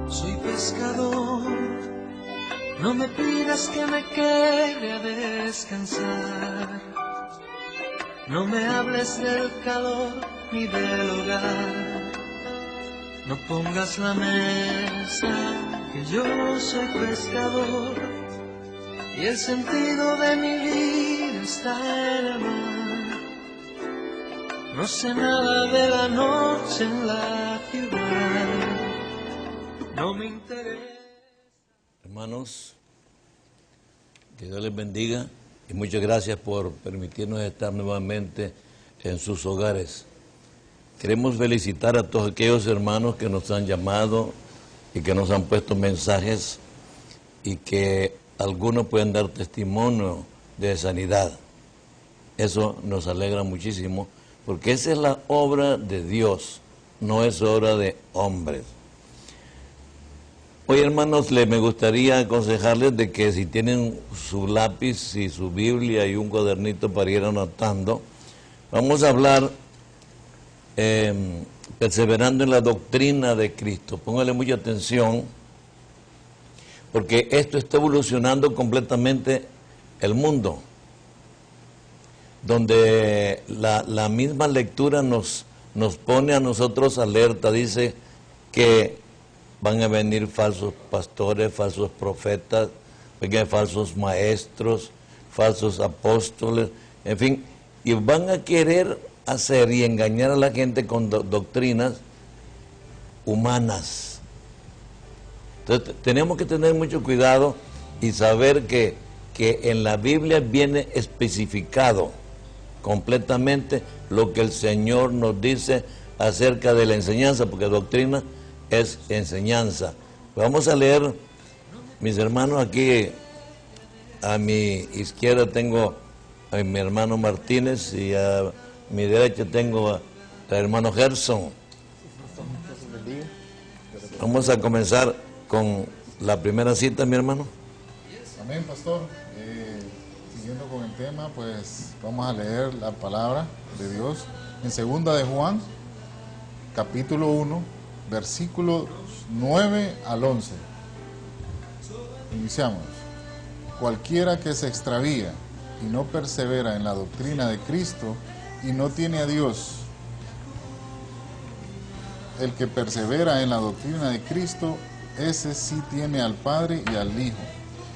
Soy pescador, no me pidas que me quede a descansar. No me hables del calor ni del hogar. No pongas la mesa, que yo soy pescador. Y el sentido de mi vida está en el mar. No sé nada de la noche en la ciudad. No me interesa. Hermanos, que Dios les bendiga y muchas gracias por permitirnos estar nuevamente en sus hogares. Queremos felicitar a todos aquellos hermanos que nos han llamado y que nos han puesto mensajes y que algunos pueden dar testimonio de sanidad. Eso nos alegra muchísimo porque esa es la obra de Dios, no es obra de hombres. Hoy, hermanos, me gustaría aconsejarles de que si tienen su lápiz y su Biblia y un cuadernito para ir anotando, vamos a hablar perseverando en la doctrina de Cristo. Póngale mucha atención, porque esto está evolucionando completamente el mundo, donde la misma lectura nos pone a nosotros alerta. Dice que van a venir falsos pastores, falsos profetas, falsos maestros, falsos apóstoles, en fin, y van a querer hacer y engañar a la gente con doctrinas humanas. Entonces tenemos que tener mucho cuidado y saber que en la Biblia viene especificado completamente lo que el Señor nos dice acerca de la enseñanza, porque doctrina es enseñanza. Vamos a leer, mis hermanos, aquí a mi izquierda tengo a mi hermano Martínez y a mi derecha tengo al hermano Gerson. Vamos a comenzar con la primera cita, mi hermano. Amén, pastor. Siguiendo con el tema, pues vamos a leer la palabra de Dios en 2 de Juan, capítulo 1, versículos 9 al 11. Iniciamos. Cualquiera que se extravía y no persevera en la doctrina de Cristo y no tiene a Dios. El que persevera en la doctrina de Cristo, ese sí tiene al Padre y al Hijo.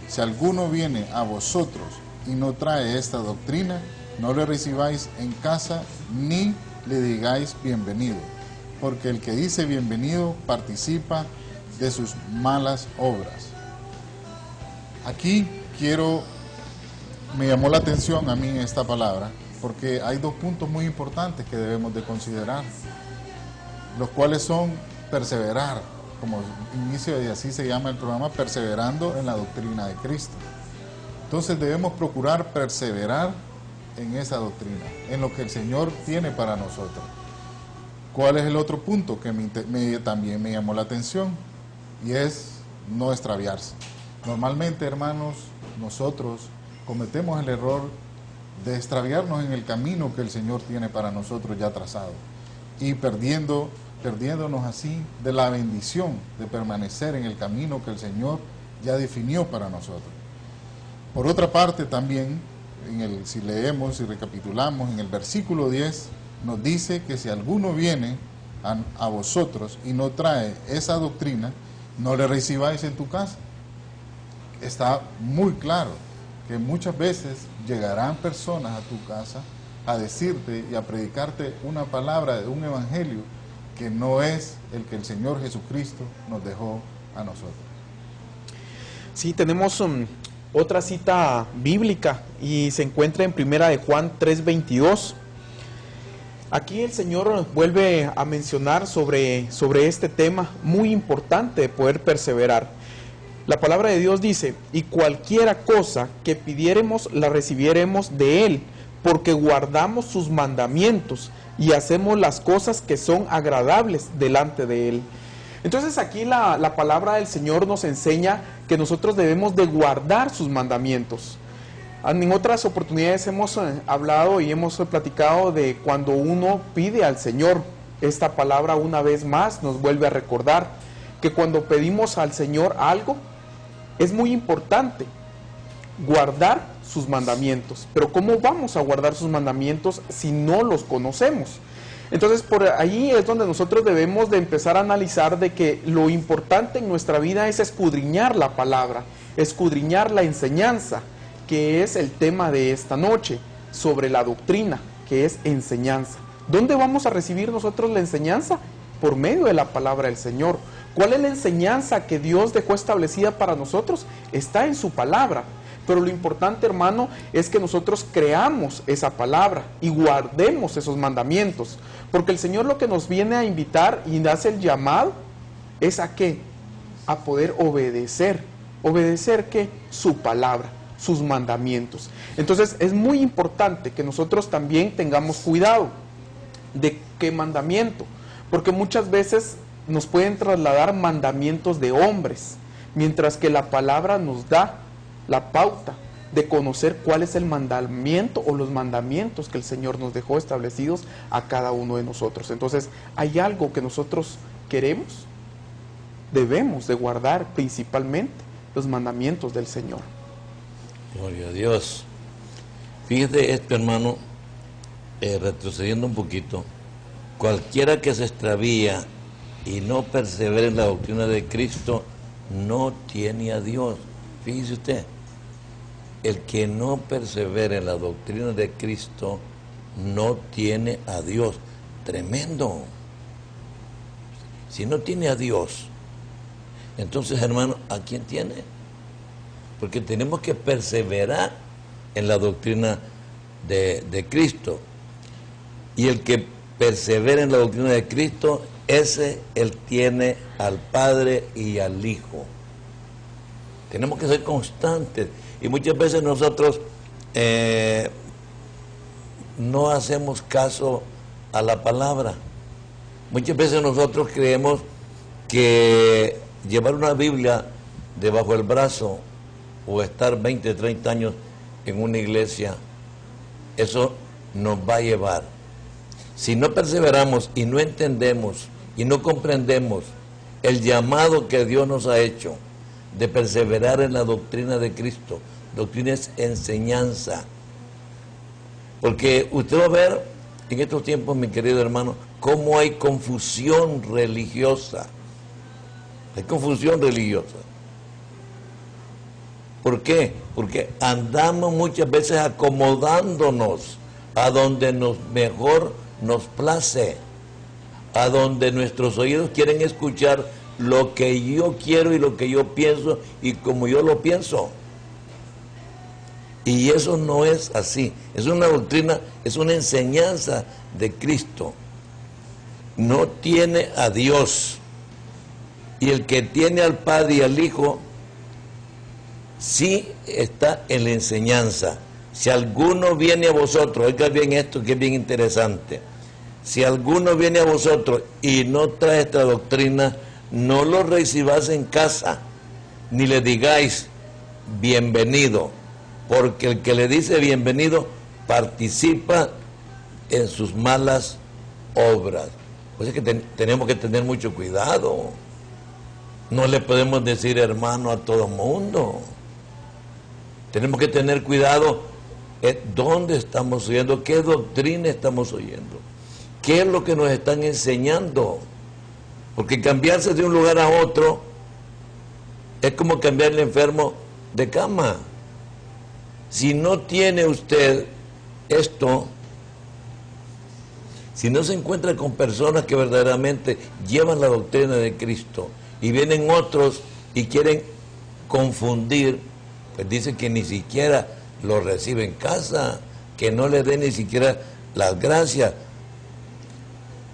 Si alguno viene a vosotros y no trae esta doctrina, no le recibáis en casa ni le digáis bienvenido, porque el que dice bienvenido participa de sus malas obras. Aquí me llamó la atención a mí esta palabra, porque hay dos puntos muy importantes que debemos de considerar, los cuales son perseverar, como inicio y así se llama el programa, perseverando en la doctrina de Cristo. Entonces debemos procurar perseverar en esa doctrina, en lo que el Señor tiene para nosotros. ¿Cuál es el otro punto que también me llamó la atención? Y es no extraviarse. Normalmente, hermanos, nosotros cometemos el error de extraviarnos en el camino que el Señor tiene para nosotros ya trazado y perdiéndonos así de la bendición de permanecer en el camino que el Señor ya definió para nosotros. Por otra parte, también, si leemos y recapitulamos, en el versículo 10, nos dice que si alguno viene a vosotros y no trae esa doctrina, no le recibáis en tu casa. Está muy claro que muchas veces llegarán personas a tu casa a decirte y a predicarte una palabra de un evangelio que no es el que el Señor Jesucristo nos dejó a nosotros. Sí, tenemos otra cita bíblica y se encuentra en 1 de Juan 3:22. Aquí el Señor vuelve a mencionar sobre este tema muy importante de poder perseverar. La palabra de Dios dice: y cualquiera cosa que pidiéremos la recibiéremos de Él, porque guardamos sus mandamientos y hacemos las cosas que son agradables delante de Él. Entonces aquí la palabra del Señor nos enseña que nosotros debemos de guardar sus mandamientos. En otras oportunidades hemos hablado y hemos platicado de cuando uno pide al Señor. Esta palabra una vez más nos vuelve a recordar que cuando pedimos al Señor algo, es muy importante guardar sus mandamientos. Pero ¿cómo vamos a guardar sus mandamientos si no los conocemos? Entonces por ahí es donde nosotros debemos de empezar a analizar de que lo importante en nuestra vida es escudriñar la palabra, escudriñar la enseñanza, que es el tema de esta noche, sobre la doctrina, que es enseñanza. ¿Dónde vamos a recibir nosotros la enseñanza? Por medio de la palabra del Señor. ¿Cuál es la enseñanza que Dios dejó establecida para nosotros? Está en su palabra. Pero lo importante, hermano, es que nosotros creamos esa palabra y guardemos esos mandamientos. Porque el Señor lo que nos viene a invitar y hace el llamado es ¿a qué? A poder obedecer. ¿Obedecer qué? Su palabra, sus mandamientos. Entonces es muy importante que nosotros también tengamos cuidado de qué mandamiento. Porque muchas veces nos pueden trasladar mandamientos de hombres, mientras que la palabra nos da la pauta de conocer cuál es el mandamiento o los mandamientos que el Señor nos dejó establecidos a cada uno de nosotros. Entonces, hay algo que nosotros queremos, debemos de guardar principalmente los mandamientos del Señor. Gloria a Dios. Fíjate esto, hermano, retrocediendo un poquito, cualquiera que se extravía y no persevera en la doctrina de Cristo, no tiene a Dios. Fíjese usted, el que no persevera en la doctrina de Cristo, no tiene a Dios. Tremendo. Si no tiene a Dios, entonces, hermano, ¿a quién tiene? Porque tenemos que perseverar en la doctrina de Cristo. Y el que persevera en la doctrina de Cristo, ese él tiene al Padre y al Hijo. Tenemos que ser constantes. Y muchas veces nosotros no hacemos caso a la palabra. Muchas veces nosotros creemos que llevar una Biblia debajo del brazo o estar 20, 30 años en una iglesia, eso nos va a llevar. Si no perseveramos y no entendemos y no comprendemos el llamado que Dios nos ha hecho de perseverar en la doctrina de Cristo, doctrina es enseñanza. Porque usted va a ver en estos tiempos, mi querido hermano, cómo hay confusión religiosa. Hay confusión religiosa. ¿Por qué? Porque andamos muchas veces acomodándonos a donde mejor nos place, a donde nuestros oídos quieren escuchar lo que yo quiero y lo que yo pienso y como yo lo pienso. Y eso no es así. Es una doctrina, es una enseñanza de Cristo. No tiene a Dios. Y el que tiene al Padre y al Hijo, sí está en la enseñanza. Si alguno viene a vosotros, oiga bien esto que es bien interesante. Si alguno viene a vosotros y no trae esta doctrina, no lo recibáis en casa, ni le digáis bienvenido, porque el que le dice bienvenido participa en sus malas obras. Pues es que tenemos que tener mucho cuidado. No le podemos decir hermano a todo mundo. Tenemos que tener cuidado dónde estamos oyendo, qué doctrina estamos oyendo, qué es lo que nos están enseñando. Porque cambiarse de un lugar a otro es como cambiar el enfermo de cama. Si no tiene usted esto, si no se encuentra con personas que verdaderamente llevan la doctrina de Cristo y vienen otros y quieren confundir, pues dicen que ni siquiera lo recibe en casa, que no le dé ni siquiera las gracias,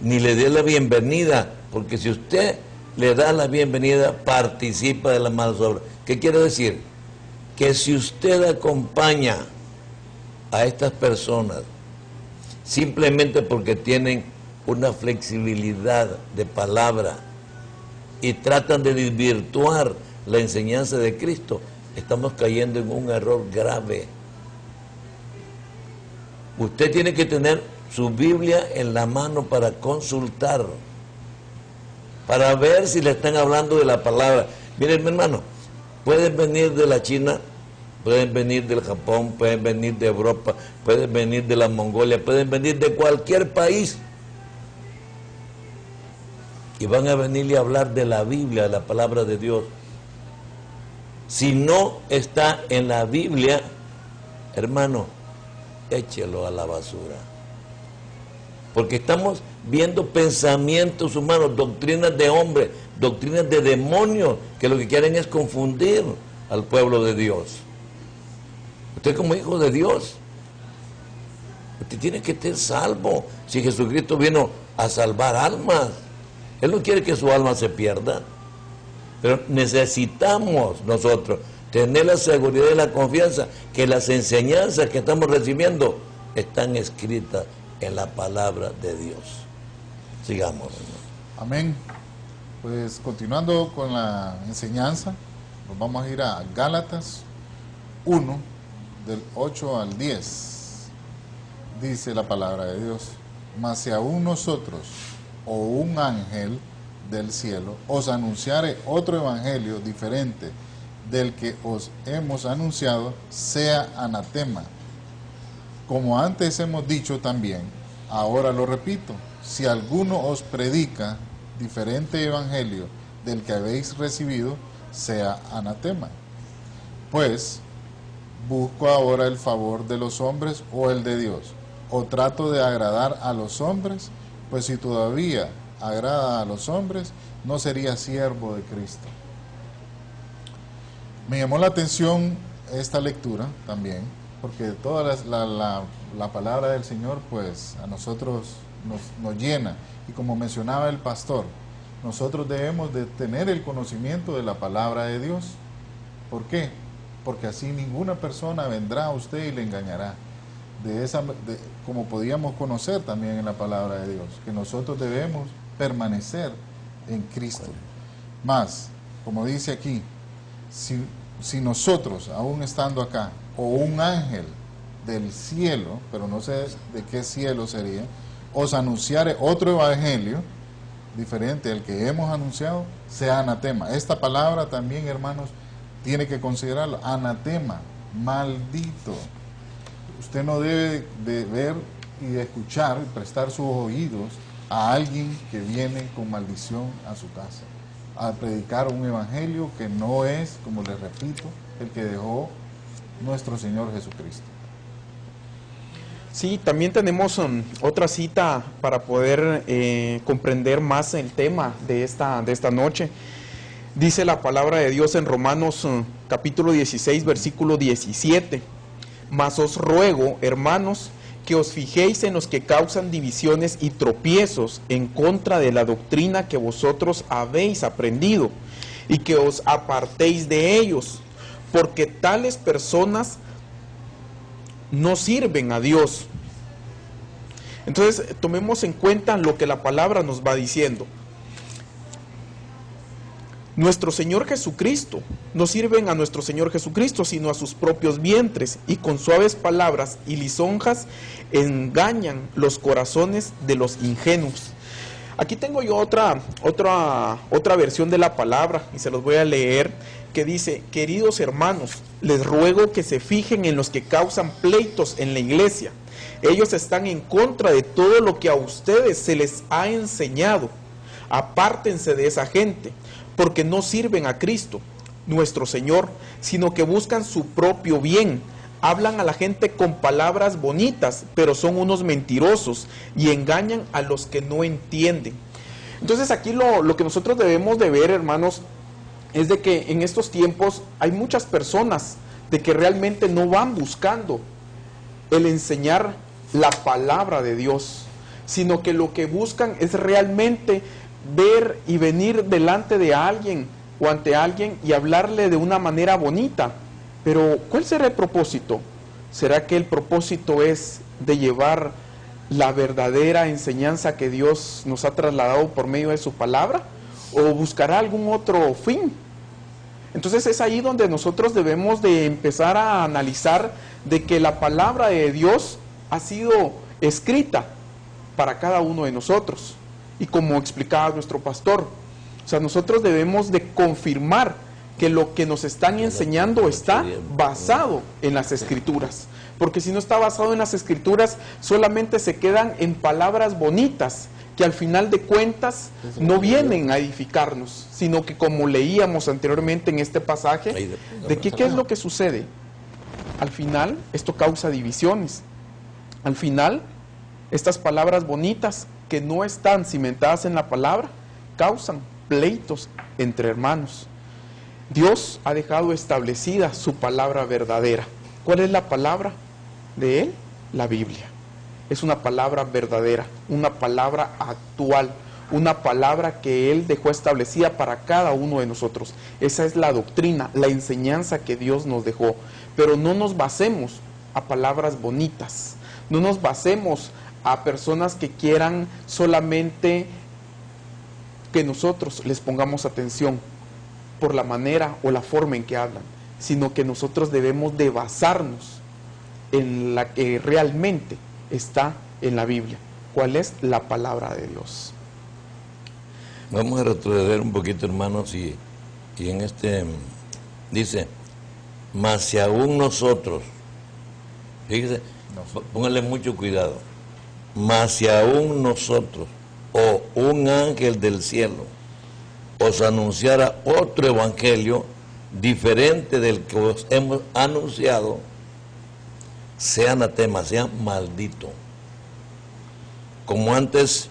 ni le dé la bienvenida, porque si usted le da la bienvenida, participa de las malas obras. ¿Qué quiere decir? Que si usted acompaña a estas personas simplemente porque tienen una flexibilidad de palabra y tratan de desvirtuar la enseñanza de Cristo, estamos cayendo en un error grave. Usted tiene que tener su Biblia en la mano para consultar. para ver si le están hablando de la palabra. Miren, mi hermano, pueden venir de la China, pueden venir del Japón, pueden venir de Europa, pueden venir de la Mongolia, pueden venir de cualquier país. Y van a venirle a hablar de la Biblia, de la palabra de Dios. Si no está en la Biblia, hermano, échelo a la basura. Porque estamos viendo pensamientos humanos, doctrinas de hombres, doctrinas de demonios, que lo que quieren es confundir al pueblo de Dios. Usted como hijo de Dios, usted tiene que estar salvo. Si Jesucristo vino a salvar almas, Él no quiere que su alma se pierda. Pero necesitamos nosotros tener la seguridad y la confianza que las enseñanzas que estamos recibiendo están escritas en la palabra de Dios. Sigamos, hermano. Amén. Pues continuando con la enseñanza, nos vamos a ir a Gálatas 1, del 8 al 10. Dice la palabra de Dios: mas si aún nosotros o un ángel del cielo os anunciare otro evangelio diferente del que os hemos anunciado, sea anatema. Como antes hemos dicho también, ahora lo repito: si alguno os predica diferente evangelio del que habéis recibido, sea anatema. Pues, ¿busco ahora el favor de los hombres o el de Dios? ¿O trato de agradar a los hombres? Pues si todavía agrada a los hombres, no sería siervo de Cristo. Me llamó la atención esta lectura también, porque toda la palabra del Señor, pues a nosotros nos llena. Y como mencionaba el pastor, nosotros debemos de tener el conocimiento de la palabra de Dios. ¿Por qué? Porque así ninguna persona vendrá a usted y le engañará. Como podíamos conocer también en la palabra de Dios, que nosotros debemos permanecer en Cristo. Más, como dice aquí, si nosotros, aún estando acá, o un ángel del cielo, pero no sé de qué cielo sería, os anunciare otro evangelio diferente al que hemos anunciado, sea anatema. Esta palabra también, hermanos, tiene que considerarlo: anatema, maldito. Usted no debe de ver y de escuchar y prestar sus oídos a alguien que viene con maldición a su casa, a predicar un evangelio que no es, como les repito, el que dejó nuestro Señor Jesucristo. Sí, también tenemos otra cita para poder comprender más el tema de esta noche. Dice la palabra de Dios en Romanos capítulo 16, versículo 17. Mas os ruego, hermanos, que os fijéis en los que causan divisiones y tropiezos en contra de la doctrina que vosotros habéis aprendido, y que os apartéis de ellos, porque tales personas no sirven a Dios. Entonces, tomemos en cuenta lo que la palabra nos va diciendo. Nuestro Señor Jesucristo, no sirven a nuestro Señor Jesucristo, sino a sus propios vientres, y con suaves palabras y lisonjas engañan los corazones de los ingenuos. Aquí tengo yo otra versión de la palabra, y se los voy a leer, que dice: queridos hermanos, les ruego que se fijen en los que causan pleitos en la iglesia. Ellos están en contra de todo lo que a ustedes se les ha enseñado. Apártense de esa gente, porque no sirven a Cristo, nuestro Señor, sino que buscan su propio bien. Hablan a la gente con palabras bonitas, pero son unos mentirosos y engañan a los que no entienden. Entonces aquí lo que nosotros debemos de ver, hermanos, es de que en estos tiempos hay muchas personas de que realmente no van buscando el enseñar la palabra de Dios, sino que lo que buscan es realmente ver y venir delante de alguien o ante alguien y hablarle de una manera bonita. Pero ¿cuál será el propósito? ¿Será que el propósito es de llevar la verdadera enseñanza que Dios nos ha trasladado por medio de su palabra? ¿O buscará algún otro fin? Entonces es ahí donde nosotros debemos de empezar a analizar de que la palabra de Dios ha sido escrita para cada uno de nosotros. Y como explicaba nuestro pastor, O sea, nosotros debemos de confirmar que lo que nos están enseñando está basado en las Escrituras. Porque si no está basado en las Escrituras, solamente se quedan en palabras bonitas, que al final de cuentas no vienen a edificarnos, sino que, como leíamos anteriormente en este pasaje, ¿de qué es lo que sucede? Al final, esto causa divisiones. Al final, estas palabras bonitas que no están cimentadas en la palabra, causan pleitos entre hermanos. Dios ha dejado establecida su palabra verdadera. ¿Cuál es la palabra de Él? La Biblia. Es una palabra verdadera, una palabra actual, una palabra que Él dejó establecida para cada uno de nosotros. Esa es la doctrina, la enseñanza que Dios nos dejó. Pero no nos basemos a palabras bonitas, no nos basemos a personas que quieran solamente que nosotros les pongamos atención por la manera o la forma en que hablan, sino que nosotros debemos de basarnos en la que realmente está en la Biblia. ¿Cuál es la palabra de Dios? Vamos a retroceder un poquito, hermanos, y en este dice, mas si aún nosotros, fíjese, pónganle mucho cuidado, mas si aún nosotros, o un ángel del cielo, os anunciara otro evangelio diferente del que os hemos anunciado, sea anatema, sea maldito. Como antes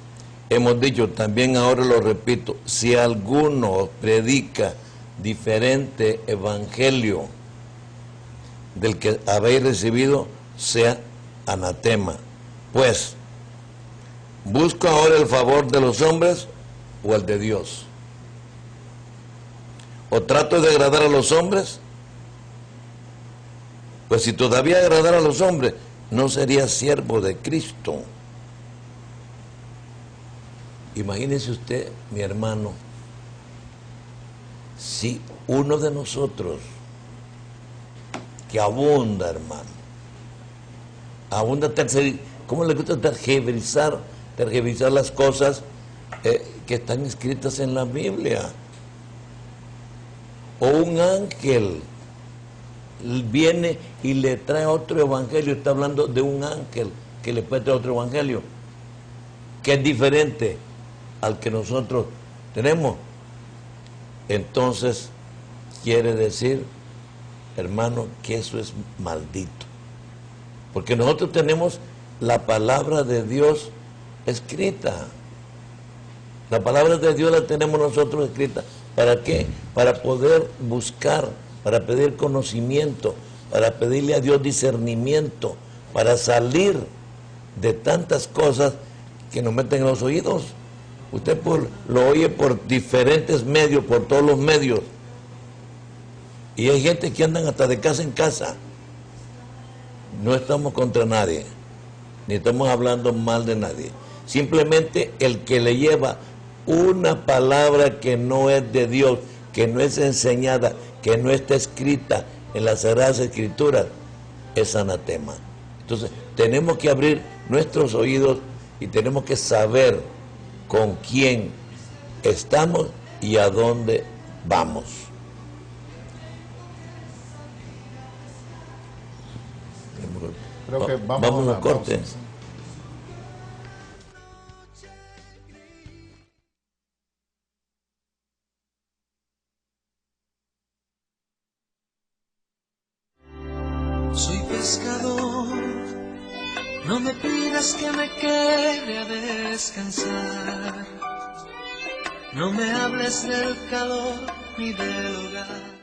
hemos dicho, también ahora lo repito, si alguno predica diferente evangelio del que habéis recibido, sea anatema. Pues, ¿busco ahora el favor de los hombres o el de Dios? ¿O trato de agradar a los hombres? Pues si todavía agradara a los hombres, no sería siervo de Cristo. Imagínese usted, mi hermano, si uno de nosotros, que abunda, hermano, abunda, ¿cómo le gusta tergiversar las cosas que están escritas en la Biblia? O un ángel viene y le trae otro evangelio, está hablando de un ángel que le puede traer otro evangelio, que es diferente al que nosotros tenemos. Entonces, quiere decir, hermano, que eso es maldito. Porque nosotros tenemos la palabra de Dios escrita. La palabra de Dios la tenemos nosotros escrita. ¿Para qué? Para poder buscar, para pedir conocimiento, para pedirle a Dios discernimiento, para salir de tantas cosas que nos meten en los oídos. Usted lo oye por diferentes medios, por todos los medios. Y hay gente que andan hasta de casa en casa. No estamos contra nadie, ni estamos hablando mal de nadie. Simplemente el que le lleva una palabra que no es de Dios, que no es enseñada, que no está escrita en las Sagradas Escrituras, es anatema. Entonces, tenemos que abrir nuestros oídos y tenemos que saber con quién estamos y a dónde vamos. Creo que vamos a corte. Soy pescador, no me pidas que me quede a descansar, no me hables del calor ni del hogar.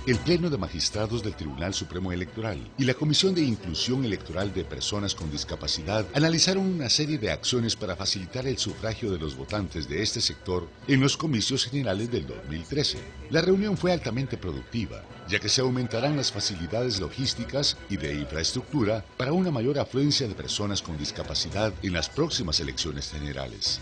El Pleno de Magistrados del Tribunal Supremo Electoral y la Comisión de Inclusión Electoral de Personas con Discapacidad analizaron una serie de acciones para facilitar el sufragio de los votantes de este sector en los comicios generales del 2013. La reunión fue altamente productiva, ya que se aumentarán las facilidades logísticas y de infraestructura para una mayor afluencia de personas con discapacidad en las próximas elecciones generales.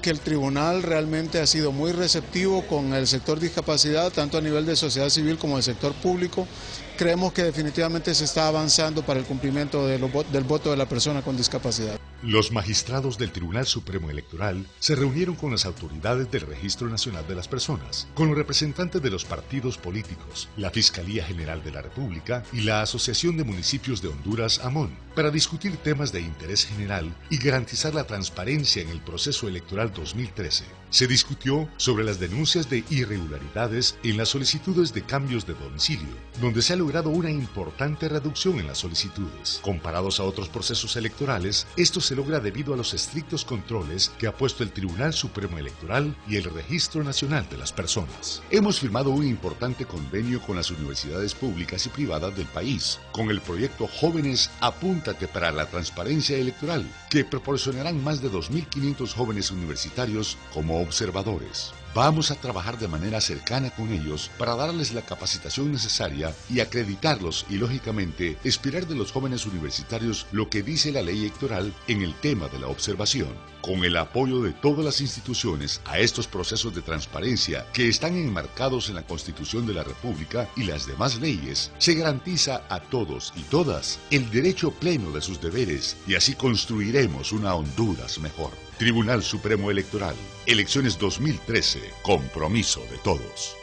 Que el tribunal realmente ha sido muy receptivo con el sector discapacidad, tanto a nivel de sociedad civil como del sector público. Creemos que definitivamente se está avanzando para el cumplimiento del voto de la persona con discapacidad. Los magistrados del Tribunal Supremo Electoral se reunieron con las autoridades del Registro Nacional de las Personas, con los representantes de los partidos políticos, la Fiscalía General de la República y la Asociación de Municipios de Honduras, AMON, para discutir temas de interés general y garantizar la transparencia en el proceso electoral 2013. Se discutió sobre las denuncias de irregularidades en las solicitudes de cambios de domicilio, donde se ha logrado una importante reducción en las solicitudes. Comparados a otros procesos electorales, esto se logra debido a los estrictos controles que ha puesto el Tribunal Supremo Electoral y el Registro Nacional de las Personas. Hemos firmado un importante convenio con las universidades públicas y privadas del país, con el proyecto Jóvenes Apúntate para la Transparencia Electoral, que proporcionarán más de 2.500 jóvenes universitarios como observadores. Vamos a trabajar de manera cercana con ellos para darles la capacitación necesaria y acreditarlos y, lógicamente, esperar de los jóvenes universitarios lo que dice la ley electoral en el tema de la observación. Con el apoyo de todas las instituciones a estos procesos de transparencia que están enmarcados en la Constitución de la República y las demás leyes, se garantiza a todos y todas el derecho pleno de sus deberes y así construiremos una Honduras mejor. Tribunal Supremo Electoral, elecciones 2013, compromiso de todos.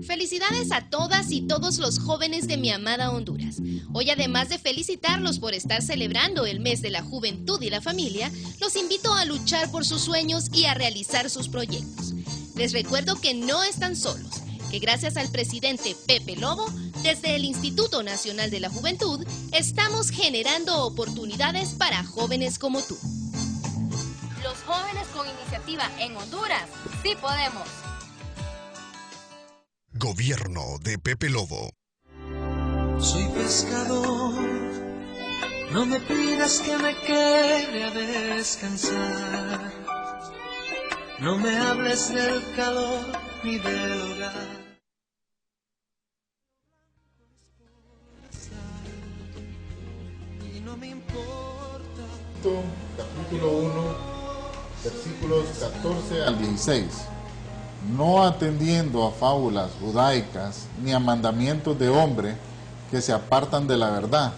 Felicidades a todas y todos los jóvenes de mi amada Honduras. Hoy, además de felicitarlos por estar celebrando el mes de la juventud y la familia, los invito a luchar por sus sueños y a realizar sus proyectos. Les recuerdo que no están solos, que gracias al presidente Pepe Lobo, desde el Instituto Nacional de la Juventud, estamos generando oportunidades para jóvenes como tú. Los jóvenes con iniciativa en Honduras, sí podemos. Gobierno de Pepe Lobo. Soy pescador, no me pidas que me quede a descansar. No me hables del calor ni del hogar. Y no me importa. Capítulo 1, versículos 14 al 16. No atendiendo a fábulas judaicas ni a mandamientos de hombre que se apartan de la verdad.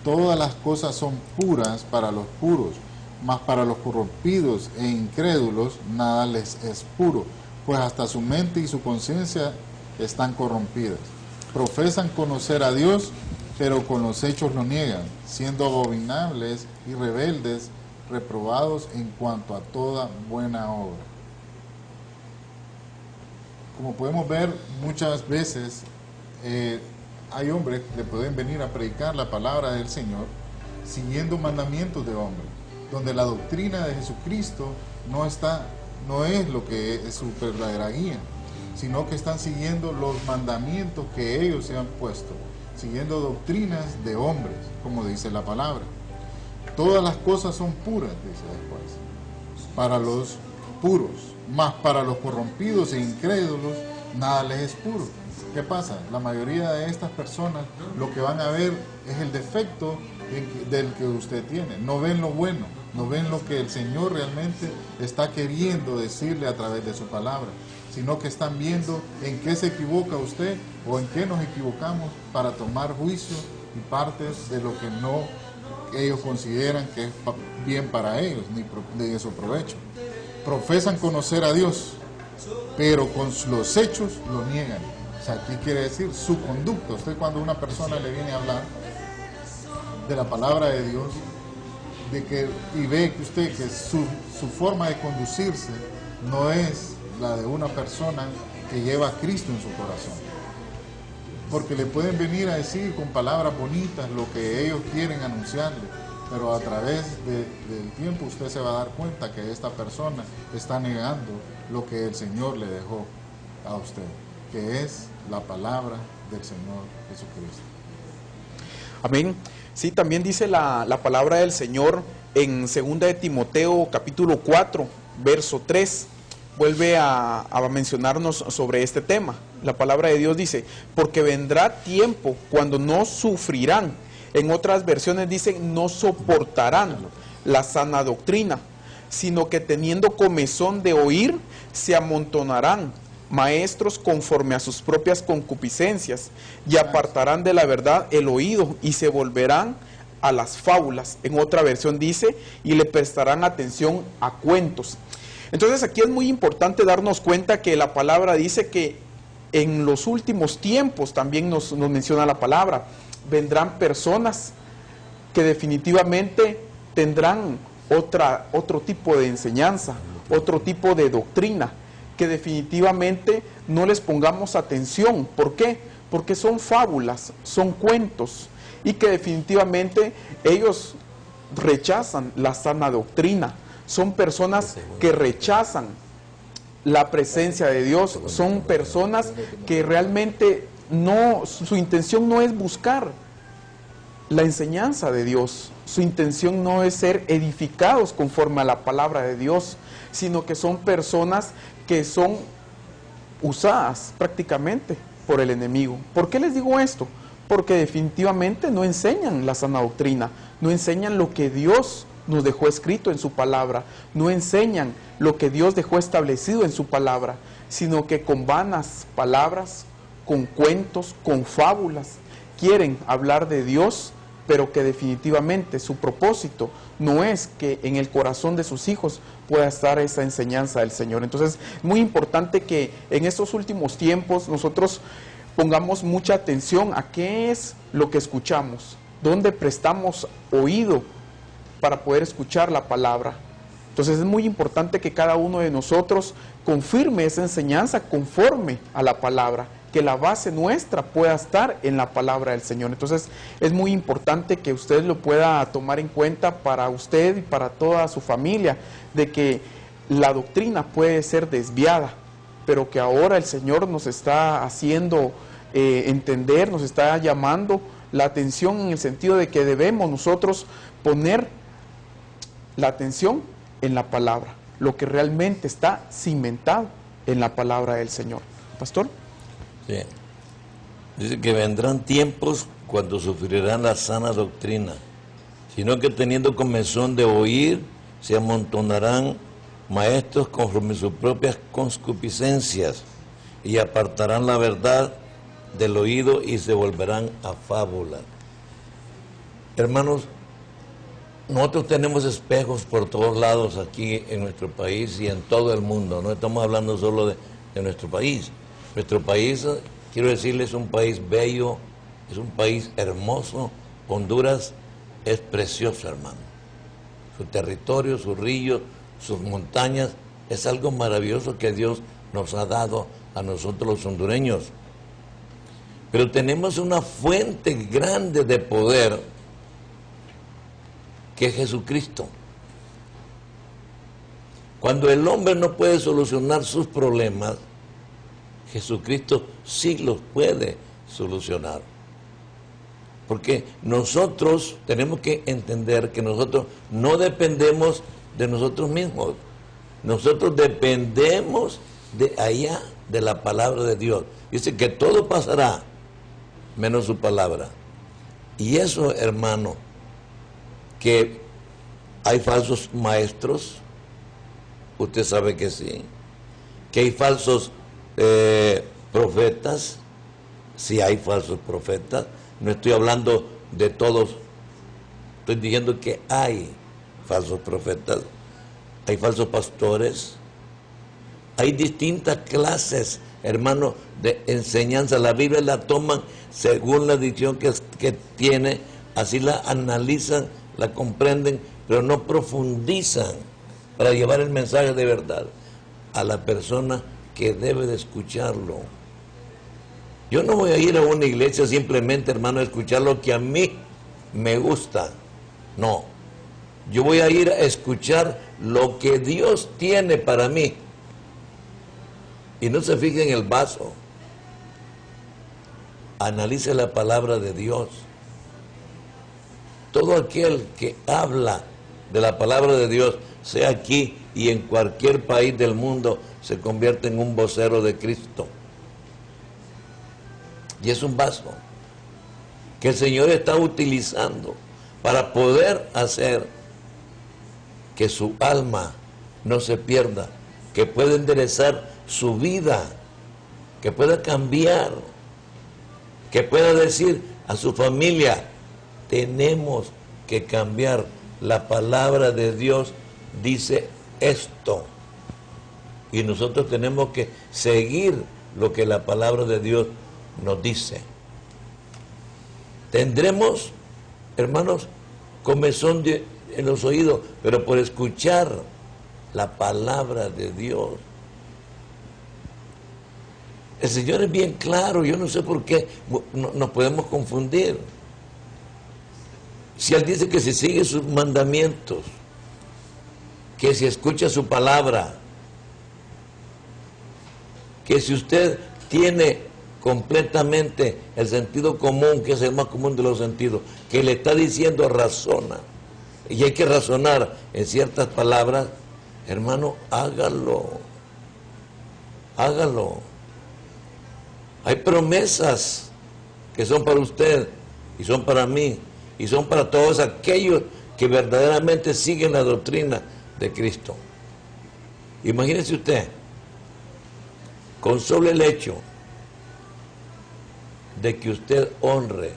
Todas las cosas son puras para los puros, mas para los corrompidos e incrédulos nada les es puro, pues hasta su mente y su conciencia están corrompidas. Profesan conocer a Dios, pero con los hechos lo niegan, siendo abominables y rebeldes, reprobados en cuanto a toda buena obra. Como podemos ver, muchas veces hay hombres que pueden venir a predicar la palabra del Señor siguiendo mandamientos de hombres, donde la doctrina de Jesucristo no es lo que es su verdadera guía, sino que están siguiendo los mandamientos que ellos se han puesto, siguiendo doctrinas de hombres, como dice la palabra. Todas las cosas son puras, dice después, para los puros, mas para los corrompidos e incrédulos nada les es puro. ¿Qué pasa? La mayoría de estas personas lo que van a ver es el defecto del que usted tiene. No ven lo bueno, no ven lo que el Señor realmente está queriendo decirle a través de su palabra, sino que están viendo en qué se equivoca usted o en qué nos equivocamos para tomar juicio y partes de lo que no ellos consideran que es bien para ellos, ni de su provecho. Profesan conocer a Dios, pero con los hechos lo niegan. O sea, aquí quiere decir su conducta. Usted, cuando una persona le viene a hablar de la palabra de Dios, y ve que usted que su forma de conducirse no es la de una persona que lleva a Cristo en su corazón, porque le pueden venir a decir con palabras bonitas lo que ellos quieren anunciarle, pero a través del tiempo usted se va a dar cuenta que esta persona está negando lo que el Señor le dejó a usted, que es la palabra del Señor Jesucristo. Amén. Sí, también dice la palabra del Señor en 2 de Timoteo capítulo 4, verso 3. Vuelve a mencionarnos sobre este tema. La palabra de Dios dice, porque vendrá tiempo cuando no sufrirán. En otras versiones dicen, no soportarán la sana doctrina, sino que teniendo comezón de oír, se amontonarán maestros conforme a sus propias concupiscencias, y apartarán de la verdad el oído, y se volverán a las fábulas. En otra versión dice, y le prestarán atención a cuentos. Entonces aquí es muy importante darnos cuenta que la palabra dice que en los últimos tiempos, también nos menciona la palabra, vendrán personas que definitivamente tendrán otro tipo de enseñanza, otro tipo de doctrina, que definitivamente no les pongamos atención. ¿Por qué? Porque son fábulas, son cuentos, y que definitivamente ellos rechazan la sana doctrina. Son personas que rechazan la presencia de Dios, son personas que realmente su intención no es buscar la enseñanza de Dios, su intención no es ser edificados conforme a la palabra de Dios, sino que son personas que son usadas prácticamente por el enemigo. ¿Por qué les digo esto? Porque definitivamente no enseñan la sana doctrina, no enseñan lo que Dios nos dejó escrito en su palabra, no enseñan lo que Dios dejó establecido en su palabra, sino que con vanas palabras, con cuentos, con fábulas, quieren hablar de Dios, pero que definitivamente su propósito no es que en el corazón de sus hijos pueda estar esa enseñanza del Señor. Entonces, es muy importante que en estos últimos tiempos nosotros pongamos mucha atención a qué es lo que escuchamos, dónde prestamos oído para poder escuchar la palabra. Entonces es muy importante que cada uno de nosotros confirme esa enseñanza conforme a la palabra, que la base nuestra pueda estar en la palabra del Señor. Entonces es muy importante que usted lo pueda tomar en cuenta para usted y para toda su familia, de que la doctrina puede ser desviada, pero que ahora el Señor nos está haciendo entender, nos está llamando la atención en el sentido de que debemos nosotros poner la atención en la palabra, lo que realmente está cimentado en la palabra del Señor. Pastor. Sí. Dice que vendrán tiempos cuando sufrirán la sana doctrina, sino que teniendo comezón de oír, se amontonarán maestros conforme sus propias concupiscencias, y apartarán la verdad del oído y se volverán a fábulas. Hermanos, nosotros tenemos espejos por todos lados aquí en nuestro país y en todo el mundo. No estamos hablando solo de nuestro país. Nuestro país, quiero decirles, es un país bello, es un país hermoso. Honduras es precioso, hermano. Su territorio, sus ríos, sus montañas, es algo maravilloso que Dios nos ha dado a nosotros los hondureños. Pero tenemos una fuente grande de poder, que es Jesucristo. Cuando el hombre no puede solucionar sus problemas, Jesucristo sí los puede solucionar. Porque nosotros tenemos que entender que nosotros no dependemos de nosotros mismos. Nosotros dependemos de allá, de la palabra de Dios. Dice que todo pasará, menos su palabra. Y eso, hermano, que hay falsos maestros, usted sabe que sí. Que hay falsos profetas, sí hay falsos profetas. No estoy hablando de todos, estoy diciendo que hay falsos profetas, hay falsos pastores, hay distintas clases, hermano, de enseñanza. La Biblia la toman según la dicción que tiene, así la analizan, la comprenden, pero no profundizan para llevar el mensaje de verdad a la persona que debe de escucharlo. Yo no voy a ir a una iglesia simplemente, hermano, a escuchar lo que a mí me gusta. No, yo voy a ir a escuchar lo que Dios tiene para mí. Y no se fije en el vaso. Analice la palabra de Dios. Todo aquel que habla de la palabra de Dios, sea aquí y en cualquier país del mundo, se convierte en un vocero de Cristo. Y es un vaso que el Señor está utilizando para poder hacer que su alma no se pierda, que pueda enderezar su vida, que pueda cambiar, que pueda decir a su familia: tenemos que cambiar. La palabra de Dios dice esto. Y nosotros tenemos que seguir lo que la palabra de Dios nos dice. Tendremos, hermanos, comezón en los oídos, pero por escuchar la palabra de Dios. El Señor es bien claro, yo no sé por qué nos podemos confundir. Si Él dice que si sigue sus mandamientos, que si escucha su palabra, que si usted tiene completamente el sentido común, que es el más común de los sentidos, que le está diciendo razona, y hay que razonar en ciertas palabras, hermano, hágalo, hágalo. Hay promesas que son para usted y son para mí y son para todos aquellos que verdaderamente siguen la doctrina de Cristo. Imagínese usted, con solo el hecho de que usted honre,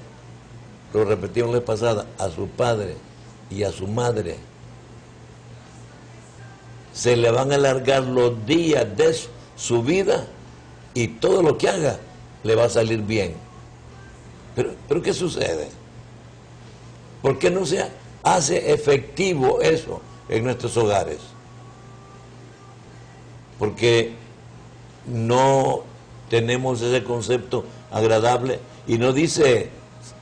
lo repetimos la vez pasada, a su padre y a su madre, se le van a alargar los días de su vida y todo lo que haga le va a salir bien. Pero ¿qué sucede? ¿Por qué no se hace efectivo eso en nuestros hogares? Porque no tenemos ese concepto agradable y no dice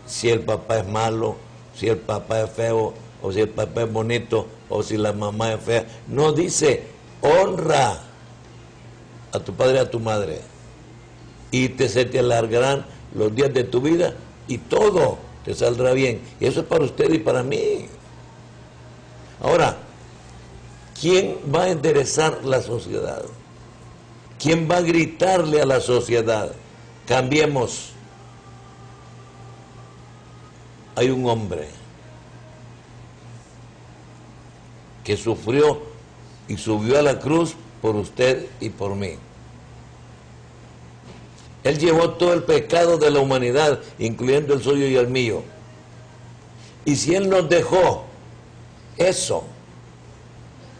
si el papá es malo, si el papá es feo, o si el papá es bonito, o si la mamá es fea. No dice honra a tu padre y a tu madre y se te alargarán los días de tu vida y todo te saldrá bien. Y eso es para usted y para mí. Ahora, ¿quién va a enderezar la sociedad? ¿Quién va a gritarle a la sociedad? Cambiemos. Hay un hombre que sufrió y subió a la cruz por usted y por mí. Él llevó todo el pecado de la humanidad, incluyendo el suyo y el mío. Y si Él nos dejó eso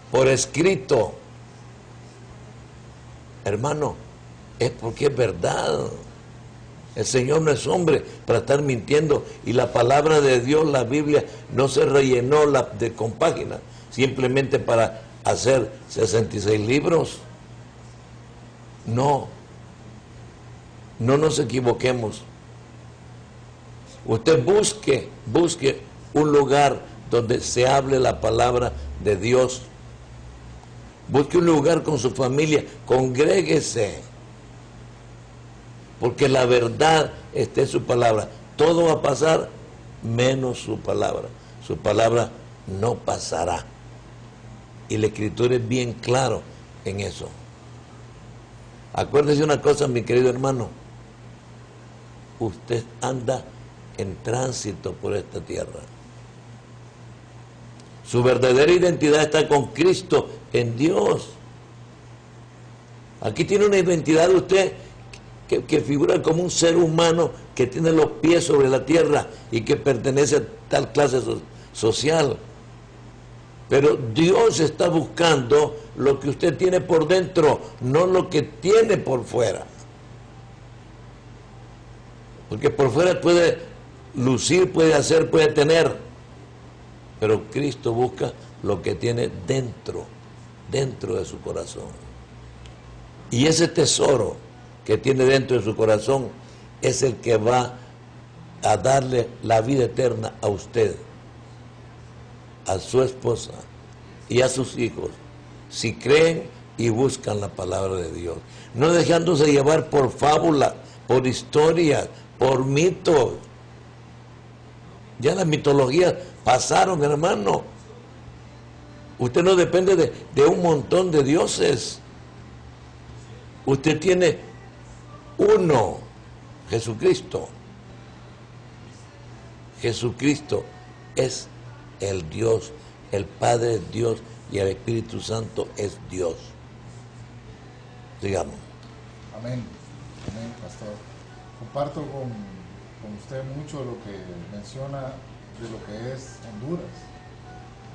por escrito, hermano, es porque es verdad. El Señor no es hombre para estar mintiendo, y la palabra de Dios, la Biblia, no se rellenó con páginas simplemente para hacer 66 libros. No nos equivoquemos. Usted busque un lugar donde se hable la palabra de Dios. Busque un lugar con su familia, congréguese, porque la verdad está en su palabra. Todo va a pasar menos su palabra. Su palabra no pasará. Y la Escritura es bien claro en eso. Acuérdese una cosa, mi querido hermano. Usted anda en tránsito por esta tierra. Su verdadera identidad está con Cristo en Dios. Aquí tiene una identidad de usted que figura como un ser humano que tiene los pies sobre la tierra y que pertenece a tal clase social. Pero Dios está buscando lo que usted tiene por dentro, no lo que tiene por fuera. Porque por fuera puede lucir, puede hacer, puede tener. Pero Cristo busca lo que tiene dentro de su corazón. Y ese tesoro que tiene dentro de su corazón es el que va a darle la vida eterna a usted, a su esposa y a sus hijos, si creen y buscan la palabra de Dios, no dejándose llevar por fábulas, por historias, por mitos. Ya las mitologías pasaron, hermano. Usted no depende de un montón de dioses. Usted tiene uno, Jesucristo. Jesucristo es el Dios, el Padre es Dios y el Espíritu Santo es Dios. Digamos. Amén. Amén, pastor. Comparto con usted mucho lo que menciona de lo que es Honduras.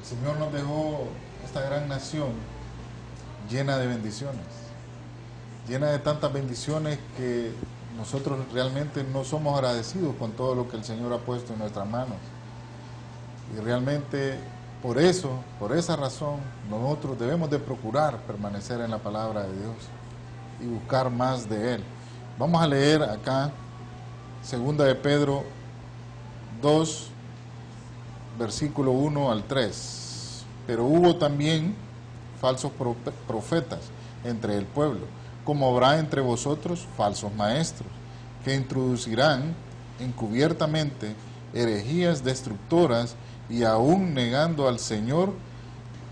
El Señor nos dejó esta gran nación llena de bendiciones, llena de tantas bendiciones que nosotros realmente no somos agradecidos con todo lo que el Señor ha puesto en nuestras manos. Y realmente por eso, por esa razón, nosotros debemos de procurar permanecer en la palabra de Dios y buscar más de Él. Vamos a leer acá, 2 de Pedro 2, versículo 1 al 3. Pero hubo también falsos profetas entre el pueblo, como habrá entre vosotros falsos maestros, que introducirán encubiertamente herejías destructoras, y aún negando al Señor